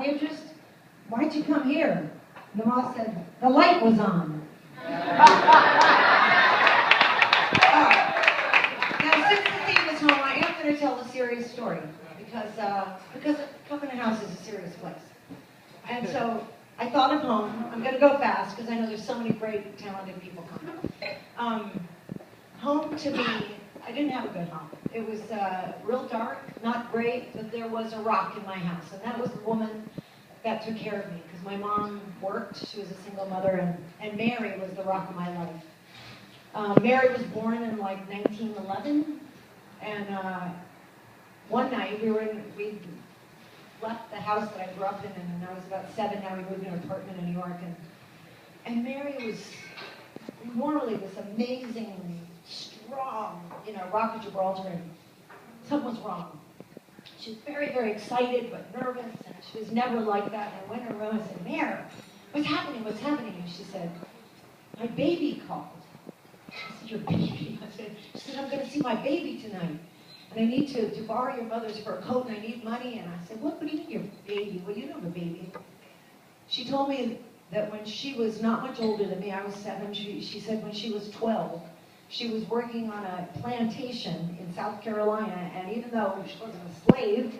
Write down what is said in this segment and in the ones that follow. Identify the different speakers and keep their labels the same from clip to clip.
Speaker 1: interest? Why'd you come here? And the moth said, the light was on. Now, since the theme is home, I am going to tell a serious story because Covenant House is a serious place. And so I thought of home. I'm going to go fast because I know there's so many great, talented people coming. Home to me, I didn't have a good home. It was real dark, not great, but there was a rock in my house. And that was the woman that took care of me because my mom worked. She was a single mother, and Mary was the rock of my life. Mary was born in like 1911. And one night we left the house that I grew up in, and I was about 7. Now we moved to an apartment in New York, and Mary was normally this amazingly strong, rock of Gibraltar, and something was wrong. She was very, very excited but nervous, and she was never like that. And I went in her room and said, Mary, what's happening? What's happening? And she said, my baby called. I said, your baby? She said, I'm going to see my baby tonight. And I need to borrow your mother's fur coat, and I need money. And I said, what do you mean your baby? Well, you know the baby. She told me that when she was not much older than me, I was 7, she said when she was 12, she was working on a plantation in South Carolina, and even though she wasn't a slave,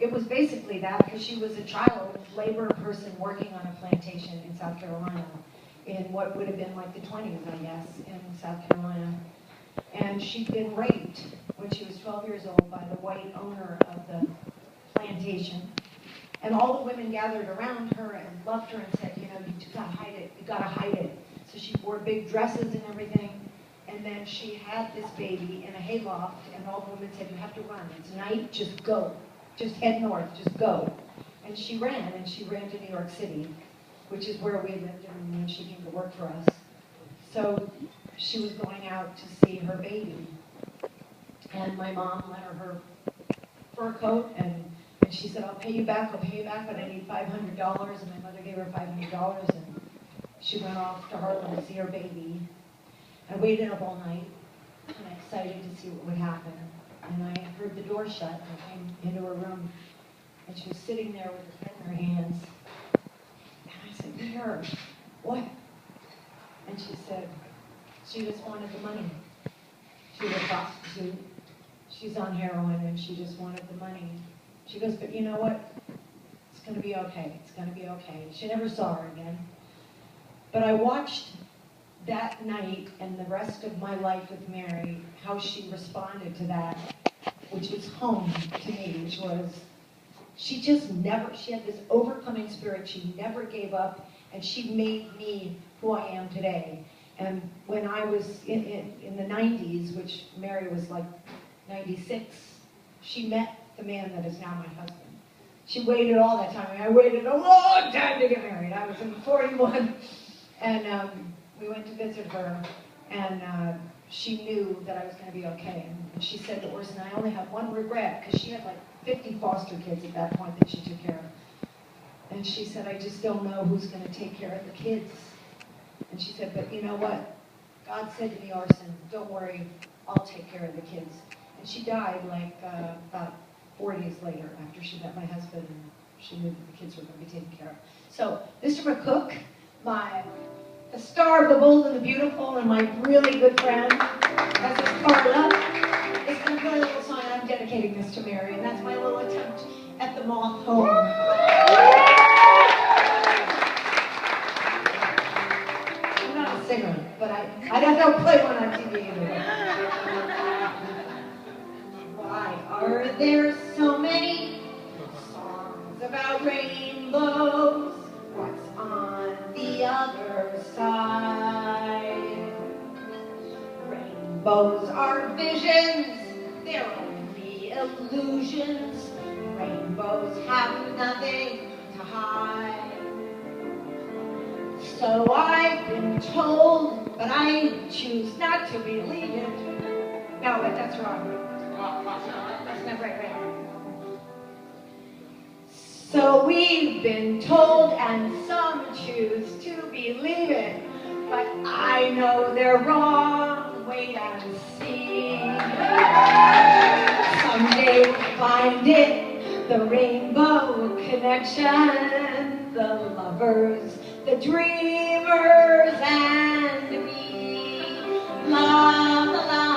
Speaker 1: it was basically that because she was a child labor person working on a plantation in South Carolina in what would have been like the 20s, I guess, in South Carolina. And she'd been raped when she was 12 years old by the white owner of the plantation. And all the women gathered around her and loved her and said, you gotta hide it, you gotta hide it. So she wore big dresses and everything. And then she had this baby in a hayloft, and all the women said, you have to run. It's night, just go. Just head north, just go. And she ran to New York City, which is where we lived, and then she came to work for us. So she was going out to see her baby. And my mom lent her fur coat, and she said, I'll pay you back, but I need $500. And my mother gave her $500, and she went off to Harlem to see her baby. I waited up all night, and excited to see what would happen. And I heard the door shut, and I came into her room, and she was sitting there with her head in her hands. And I said, Mary, what? And she said, she just wanted the money. She was a prostitute. She's on heroin, and she just wanted the money. She goes, but you know what? It's going to be okay. It's going to be okay. She never saw her again. But I watched that night and the rest of my life with Mary, how she responded to that, which was home to me, which was, she had this overcoming spirit. She never gave up, and she made me who I am today. And when I was in the 90s, which Mary was like 96, she met the man that is now my husband. She waited all that time. I waited a long time to get married. I was in 41, and we went to visit her, and she knew that I was going to be okay. And she said to Orson, I only have one regret, because she had like 50 foster kids at that point that she took care of. And she said, I just don't know who's going to take care of the kids. And she said, but you know what? God said to me, Orson, don't worry, I'll take care of the kids. And she died like about 4 days later after she met my husband, and she knew that the kids were going to be taken care of. So Mr. McCook, the star of The Bold and the Beautiful, and my really good friend, as a Carla, is going to play a little song, and I'm dedicating this to Mary, and that's my little attempt at the moth home. I'm not a singer, but I don't play one on TV either. Why are there so many songs about rainbows? What's on the other side? Rainbows are visions, they're only illusions. Rainbows have nothing to hide. So I've been told, but I choose not to believe it. No, but that's wrong. That's not right. So we've been told, and some choose to believe it, but I know they're wrong. Wait and see. Someday we'll find it, The Rainbow Connection, the lovers, the dreamers, and me. La la la.